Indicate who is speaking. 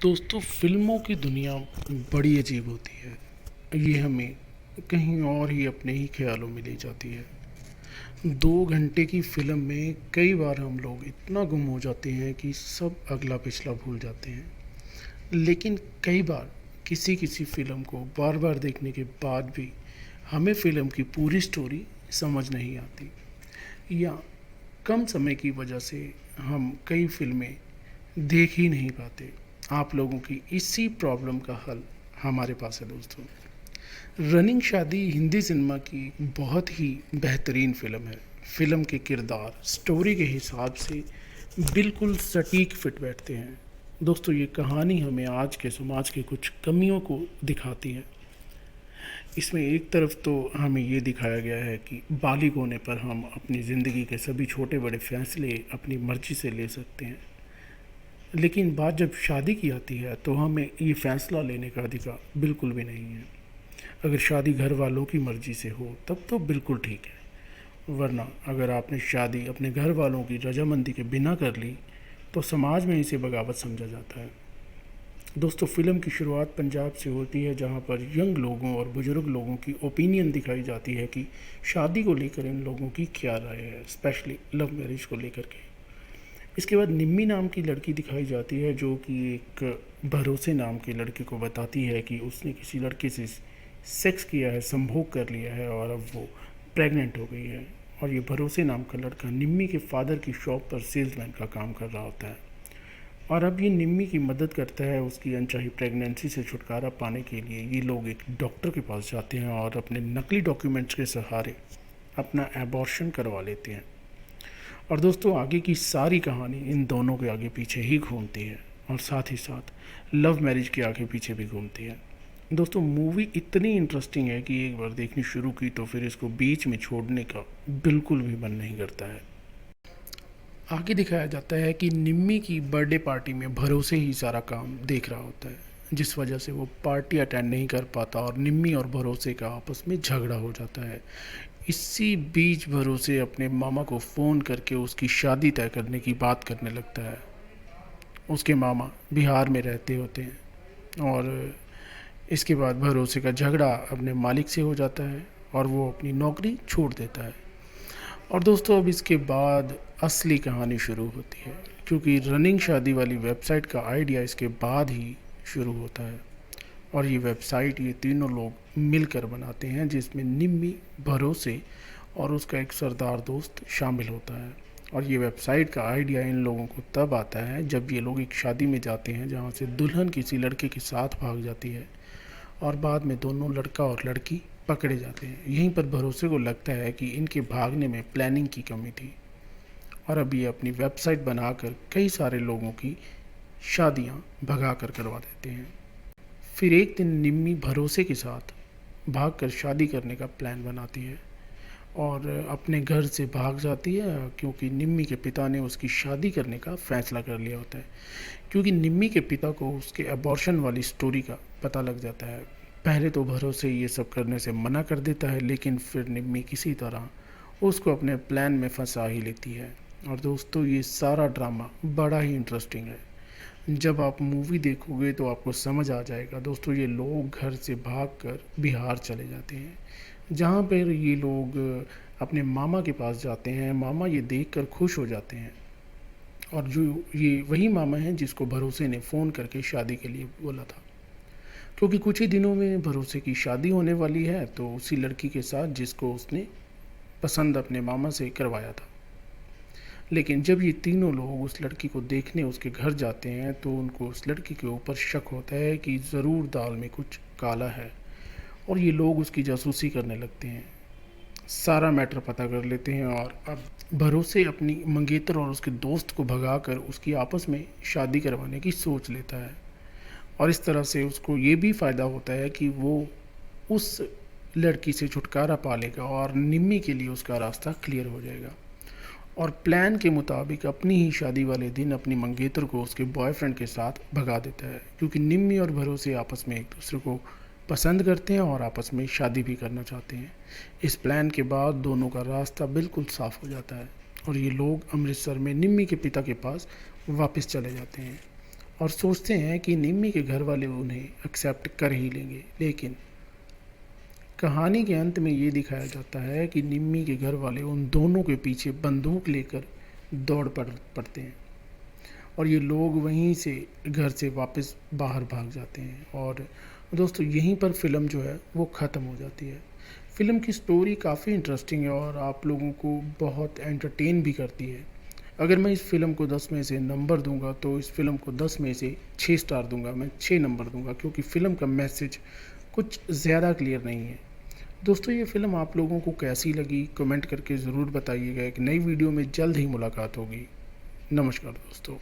Speaker 1: दोस्तों, फ़िल्मों की दुनिया बड़ी अजीब होती है। ये हमें कहीं और ही अपने ही ख़्यालों में ले जाती है। 2 घंटे की फ़िल्म में कई बार हम लोग इतना गुम हो जाते हैं कि सब अगला पिछला भूल जाते हैं। लेकिन कई बार किसी-किसी फ़िल्म को बार-बार देखने के बाद भी हमें फ़िल्म की पूरी स्टोरी समझ नहीं आती, या कम समय की वजह से हम कई फ़िल्में देख ही नहीं पाते। आप लोगों की इसी प्रॉब्लम का हल हमारे पास है दोस्तों। रनिंग शादी हिंदी सिनेमा की बहुत ही बेहतरीन फ़िल्म है। फ़िल्म के किरदार स्टोरी के हिसाब से बिल्कुल सटीक फिट बैठते हैं। दोस्तों, ये कहानी हमें आज के समाज की कुछ कमियों को दिखाती है। इसमें एक तरफ तो हमें ये दिखाया गया है कि बालिग होने पर हम अपनी ज़िंदगी के सभी छोटे बड़े फैसले अपनी मर्ज़ी से ले सकते हैं। लेकिन बात जब शादी की आती है तो हमें ये फ़ैसला लेने का अधिकार बिल्कुल भी नहीं है। अगर शादी घर वालों की मर्ज़ी से हो तब तो बिल्कुल ठीक है, वरना अगर आपने शादी अपने घर वालों की रजामंदी के बिना कर ली तो समाज में इसे बगावत समझा जाता है। दोस्तों, फ़िल्म की शुरुआत पंजाब से होती है, जहाँ पर यंग लोगों और बुज़ुर्ग लोगों की ओपिनियन दिखाई जाती है कि शादी को लेकर इन लोगों की क्या राय है, स्पेशली लव मैरिज को लेकर के। इसके बाद निम्मी नाम की लड़की दिखाई जाती है, जो कि एक भरोसे नाम के लड़के को बताती है कि उसने किसी लड़के से सेक्स किया है, संभोग कर लिया है और अब वो प्रेग्नेंट हो गई है। और ये भरोसे नाम का लड़का निम्मी के फादर की शॉप पर सेल्समैन का काम कर रहा होता है, और अब ये निम्मी की मदद करता है उसकी अनचाही प्रेगनेंसी से छुटकारा पाने के लिए। ये लोग एक डॉक्टर के पास जाते हैं और अपने नकली डॉक्यूमेंट्स के सहारे अपना एबॉर्शन करवा लेते हैं। और दोस्तों, आगे की सारी कहानी इन दोनों के आगे पीछे ही घूमती है, और साथ ही साथ लव मैरिज के आगे पीछे भी घूमती है। दोस्तों, मूवी इतनी इंटरेस्टिंग है कि एक बार देखनी शुरू की तो फिर इसको बीच में छोड़ने का बिल्कुल भी मन नहीं करता है। आगे दिखाया जाता है कि निम्मी की बर्थडे पार्टी में भरोसे ही सारा काम देख रहा होता है, जिस वजह से वो पार्टी अटेंड नहीं कर पाता और निम्मी और भरोसे का आपस में झगड़ा हो जाता है। इसी बीच भरोसे अपने मामा को फ़ोन करके उसकी शादी तय करने की बात करने लगता है। उसके मामा बिहार में रहते होते हैं, और इसके बाद भरोसे का झगड़ा अपने मालिक से हो जाता है और वो अपनी नौकरी छोड़ देता है। और दोस्तों, अब इसके बाद असली कहानी शुरू होती है, क्योंकि रनिंग शादी वाली वेबसाइट का आइडिया इसके बाद ही शुरू होता है। और ये वेबसाइट ये तीनों लोग मिलकर बनाते हैं, जिसमें निम्मी, भरोसे और उसका एक सरदार दोस्त शामिल होता है। और ये वेबसाइट का आइडिया इन लोगों को तब आता है जब ये लोग एक शादी में जाते हैं, जहाँ से दुल्हन किसी लड़के के साथ भाग जाती है और बाद में दोनों लड़का और लड़की पकड़े जाते हैं। यहीं पर भरोसे को लगता है कि इनके भागने में प्लानिंग की कमी थी, और अब ये अपनी वेबसाइट बनाकर कई सारे लोगों की शादियां भगा कर करवा देते हैं। फिर एक दिन निम्मी भरोसे के साथ भागकर शादी करने का प्लान बनाती है और अपने घर से भाग जाती है, क्योंकि निम्मी के पिता ने उसकी शादी करने का फ़ैसला कर लिया होता है। क्योंकि निम्मी के पिता को उसके अबॉर्शन वाली स्टोरी का पता लग जाता है। पहले तो भरोसे ये सब करने से मना कर देता है, लेकिन फिर निम्मी किसी तरह उसको अपने प्लान में फंसा ही लेती है। और दोस्तों, ये सारा ड्रामा बड़ा ही इंटरेस्टिंग है। जब आप मूवी देखोगे तो आपको समझ आ जाएगा। दोस्तों, ये लोग घर से भागकर बिहार चले जाते हैं, जहाँ पर ये लोग अपने मामा के पास जाते हैं। मामा ये देखकर खुश हो जाते हैं, और जो ये वही मामा हैं जिसको भरोसे ने फ़ोन करके शादी के लिए बोला था, क्योंकि कुछ ही दिनों में भरोसे की शादी होने वाली है, तो उसी लड़की के साथ जिसको उसने पसंद अपने मामा से करवाया था। लेकिन जब ये तीनों लोग उस लड़की को देखने उसके घर जाते हैं तो उनको उस लड़की के ऊपर शक होता है कि ज़रूर दाल में कुछ काला है, और ये लोग उसकी जासूसी करने लगते हैं, सारा मैटर पता कर लेते हैं। और अब भरोसे अपनी मंगेतर और उसके दोस्त को भगाकर उसकी आपस में शादी करवाने की सोच लेता है, और इस तरह से उसको ये भी फ़ायदा होता है कि वो उस लड़की से छुटकारा पा लेगा और निम्मी के लिए उसका रास्ता क्लियर हो जाएगा। और प्लान के मुताबिक अपनी ही शादी वाले दिन अपनी मंगेतर को उसके बॉयफ्रेंड के साथ भगा देता है, क्योंकि निम्मी और भरोसे आपस में एक दूसरे को पसंद करते हैं और आपस में शादी भी करना चाहते हैं। इस प्लान के बाद दोनों का रास्ता बिल्कुल साफ़ हो जाता है, और ये लोग अमृतसर में निम्मी के पिता के पास वापस चले जाते हैं। और सोचते हैं कि निम्मी के घर वाले उन्हें एक्सेप्ट कर ही लेंगे। लेकिन कहानी के अंत में ये दिखाया जाता है कि निम्मी के घर वाले उन दोनों के पीछे बंदूक लेकर दौड़ पड़ते हैं और ये लोग वहीं से घर से वापस बाहर भाग जाते हैं। और दोस्तों यहीं पर फ़िल्म जो है वो ख़त्म हो जाती है। फ़िल्म की स्टोरी काफ़ी इंटरेस्टिंग है और आप लोगों को बहुत एंटरटेन भी करती है। अगर मैं इस फ़िल्म को 10 में से नंबर दूंगा तो इस फ़िल्म को 10 में से 6 स्टार दूंगा, मैं 6 नंबर दूंगा, क्योंकि फ़िल्म का मैसेज कुछ ज़्यादा क्लियर नहीं है। दोस्तों ये फ़िल्म आप लोगों को कैसी लगी कमेंट करके ज़रूर बताइएगा। एक नई वीडियो में जल्द ही मुलाकात होगी। नमस्कार दोस्तों।